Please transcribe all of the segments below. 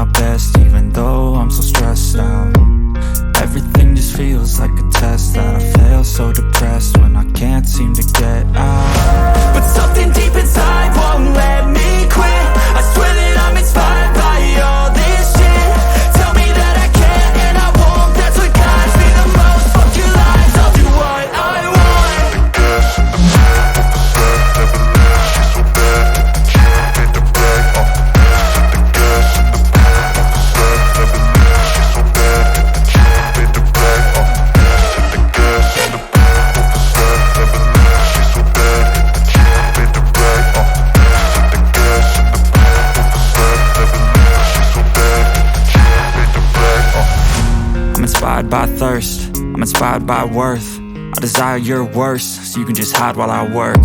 my best, even though I'm so stressed out. Everything just feels like a test that I fail, so depressed when I can't seem to get out. But something deep inside won't let me quit. I swear that I'm inspired by all this shit. Tell me that I can and I won't, that's what guides me the most. Fuck your lies, I'll do what I want. Gas in the back of the set, never leave, she's so bad. Can't hit the brag, the gas in the back of the set, never leave, she's so bad. Can't hit the brag, the gas in the back of the set, never leave, she's so bad. Can't hit the brag, the gas in the back of the set, never leave, she's so bad. Can't hit the brag, I'm inspired by thirst, I'm inspired by worth. I desire your worst, so you can just hide while I work.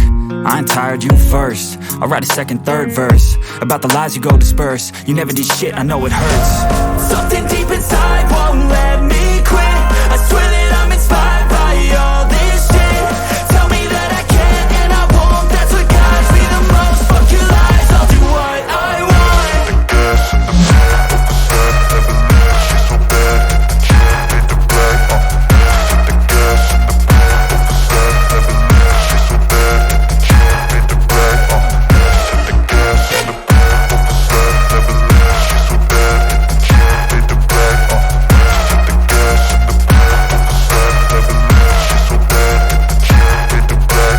I ain't tired, you first. I'll write a second, third verse about the lies you go disperse. You never did shit, I know it hurts. Something deep inside won't let me quit. I swear that I'm inspired by all this shit. Tell me that I can and I won't, that's what guides me the most. Fuck your lies, I'll do what I want. gas in the back of the set, never leave, she's so bad. Can't hit the brag, the gas in the back of the set, never leave, she's so bad. Can't hit the brag, the gas in the back of the set, never leave, she's so bad. Can't hit the brag, the gas in the back of the set, never leave, she's so bad. Can't hit the brag,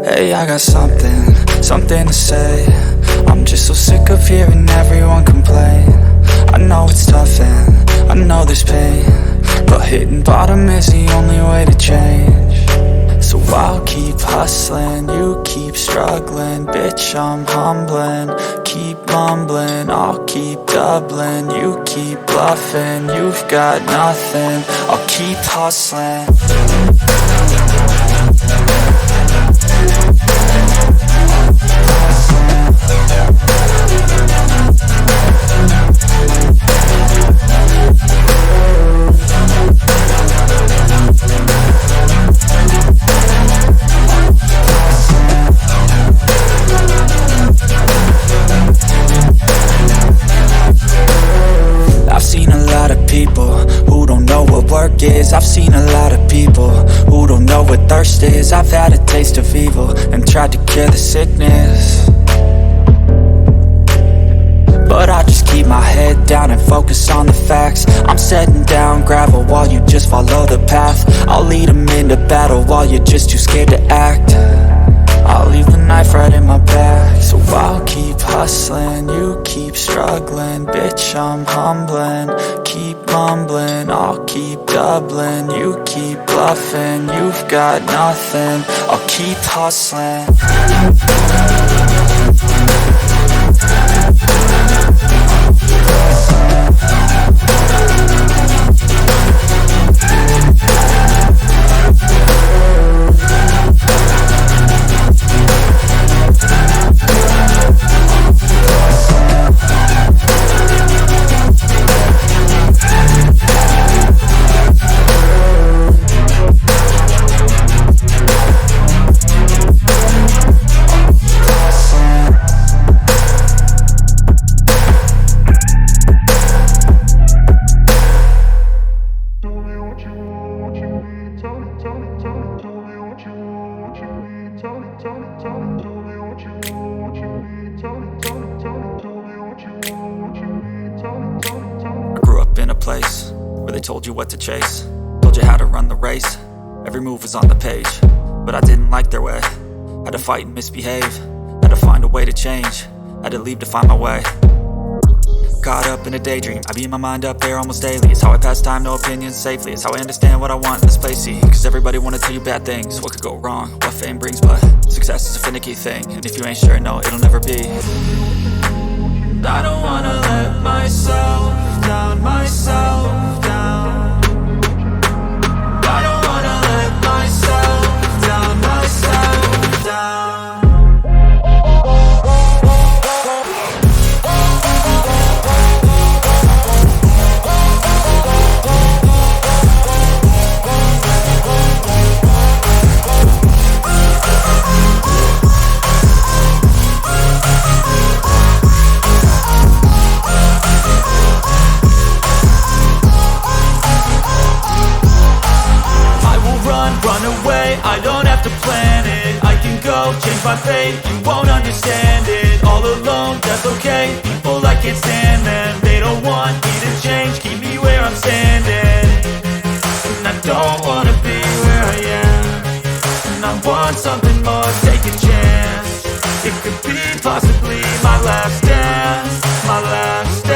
Hey, I got something to say. I'm just so sick of hearing everyone complain. I know it's tough and I know there's pain, but hitting bottom is the only way to change. So I'll keep hustling, you keep struggling. Bitch, I'm humbling, keep mumbling. I'll keep doubling, you keep bluffing. You've got nothing, I'll keep hustling. I've seen a lot of people who don't know what work is. I've seen a lot of people who don't know what thirst is. I've had a taste of evil and tried to cure the sickness, but I just keep my head down and focus on the facts. I'm setting down gravel while you just follow the path. I'll lead them into battle while you're just too scared to act. I'll leave the knife right in my back. So I'll keep hustling, you keep struggling. Bitch, I'm humbling, keep mumbling. I'll keep doubling, you keep bluffing. You've got nothing, I'll keep hustling. Place where they told you what to chase, told you how to run the race. Every move was on the page, but I didn't like their way. Had to fight and misbehave, had to find a way to change, had to leave to find my way. Caught up in a daydream, I beat my mind up there almost daily. It's how I pass time, no opinions safely. It's how I understand what I want in this place, see. Cause everybody wanna tell you bad things, what could go wrong, what fame brings. But success is a finicky thing, and if you ain't sure, no, it'll never be. I don't wanna let myself down, myself down. I don't wanna let myself down, myself down. planet. I can go change my fate, you won't understand it. All alone, that's okay, people I can't stand them. They don't want me to change, keep me where I'm standing. And I don't wanna be where I am, and I want something more, take a chance. It could be possibly my last dance, my last dance.